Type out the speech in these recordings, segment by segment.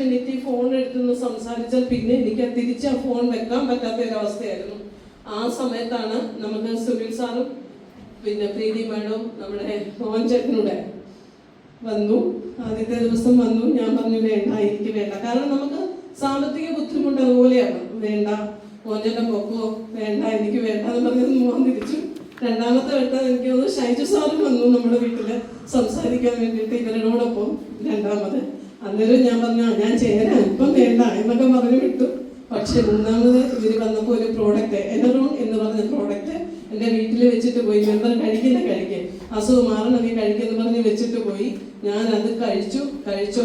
എണീറ്റ് ഫോൺ എടുത്തുനിന്ന് സംസാരിച്ചാൽ പിന്നെ എനിക്ക് തിരിച്ച് ആ ഫോൺ വെക്കാൻ പറ്റാത്ത ഒരവസ്ഥയായിരുന്നു. ആ സമയത്താണ് നമുക്ക് സുനിൽ സാറും പിന്നെ പ്രീതി മാഡവും നമ്മുടെ മോഹൻ ചേട്ടനൂടെ വന്നു. ആദ്യത്തെ ദിവസം വന്നു. ഞാൻ പറഞ്ഞു വേണ്ട, എനിക്ക് വേണ്ട. കാരണം നമുക്ക് സാമ്പത്തിക ബുദ്ധിമുട്ട് അതുപോലെയാണ്. വേണ്ട, മോഹൻചേട്ടൻ പൊക്കോ, വേണ്ട, എനിക്ക് വേണ്ട എന്ന് പറഞ്ഞത് മോഹൻ തിരിച്ചു. രണ്ടാമത്തെ വട്ടം എനിക്ക് തോന്നുന്നു ഷൈജു സാറും വന്നു നമ്മുടെ വീട്ടില് സംസാരിക്കാൻ വേണ്ടിയിട്ട് ഇവരോടൊപ്പം രണ്ടാമത്. അന്നേരം ഞാൻ പറഞ്ഞു ഞാൻ ചേരാം, ഇപ്പം വേണ്ട എന്നൊക്കെ പറഞ്ഞു വിട്ടു. പക്ഷെ മൂന്നാമത് ഇവർ വന്നപ്പോൾ ഒരു പ്രോഡക്റ്റ് എനറോൺ എന്ന് പറഞ്ഞ പ്രോഡക്റ്റ് എൻ്റെ വീട്ടിൽ വെച്ചിട്ട് പോയി. മെമ്പർ കഴിക്ക് അസുഖം മാറണമെങ്കിൽ കഴിക്കെന്ന് പറഞ്ഞ് വെച്ചിട്ട് പോയി. ഞാൻ അത് കഴിച്ചു.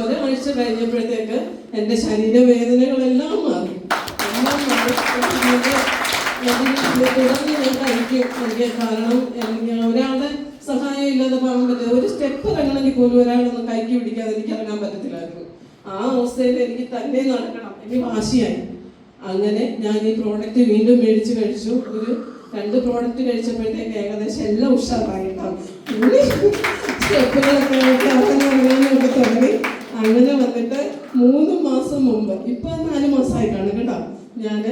ഒരാഴ്ച കഴിഞ്ഞപ്പോഴത്തേക്ക് എൻ്റെ ശരീരവേദനകളെല്ലാം മാറി. തുടർന്ന് ഞാൻ കഴിക്കും. എനിക്ക് കാരണം ഒരാളുടെ സഹായം ഇല്ലാതെ പോകാൻ പറ്റില്ല. ഒരു സ്റ്റെപ്പ് ഇറങ്ങണമെങ്കിൽ പോലും ഒരാളൊന്നും കൈക്ക് പിടിക്കാതെ എനിക്ക് ഇറങ്ങാൻ പറ്റത്തില്ലായിരുന്നു. ആ അവസ്ഥയിൽ എനിക്ക് തന്നെ നടക്കണം, എനിക്ക് വാശിയായി. അങ്ങനെ ഞാൻ ഈ പ്രോഡക്റ്റ് വീണ്ടും മേടിച്ച് കഴിച്ചു. ഒരു 2 പ്രോഡക്റ്റ് കഴിച്ചപ്പോഴത്തേക്ക് ഏകദേശം എല്ലാം ഉഷാറായിട്ടാണ്. സ്റ്റെപ്പുകളൊക്കെ ഇറങ്ങാനൊക്കെ തുടങ്ങി. അങ്ങനെ വന്നിട്ട് 3 മാസം മുമ്പ്, ഇപ്പൊ 4 മാസമായി കാണും കേട്ടോ, ഞാൻ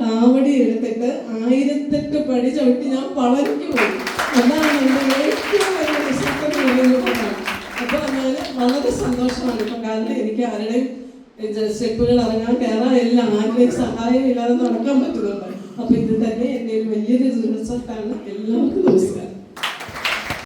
കാവടി എടുത്തിട്ട് 1008 പടി ചവിട്ടി ഞാൻ പളനിക്ക് പോയി. അതാണ് എൻ്റെ ഏറ്റവും വലിയ വിശ്വാസം. അപ്പോൾ ഞാൻ വളരെ സന്തോഷമാണ് ഇപ്പം. കാരണം എനിക്ക് ആരുടെയും സ്റ്റെപ്പുകൾ ഇറങ്ങാൻ കയറാൻ എല്ലാം ആരുടെയും സഹായം ഇല്ലാതെ നടക്കാൻ പറ്റുന്നുണ്ട്. അപ്പോൾ ഇത് തന്നെ എൻ്റെ ഒരു വലിയൊരു റിസൾട്ടാണ്. എല്ലാവർക്കും നമസ്കാരം.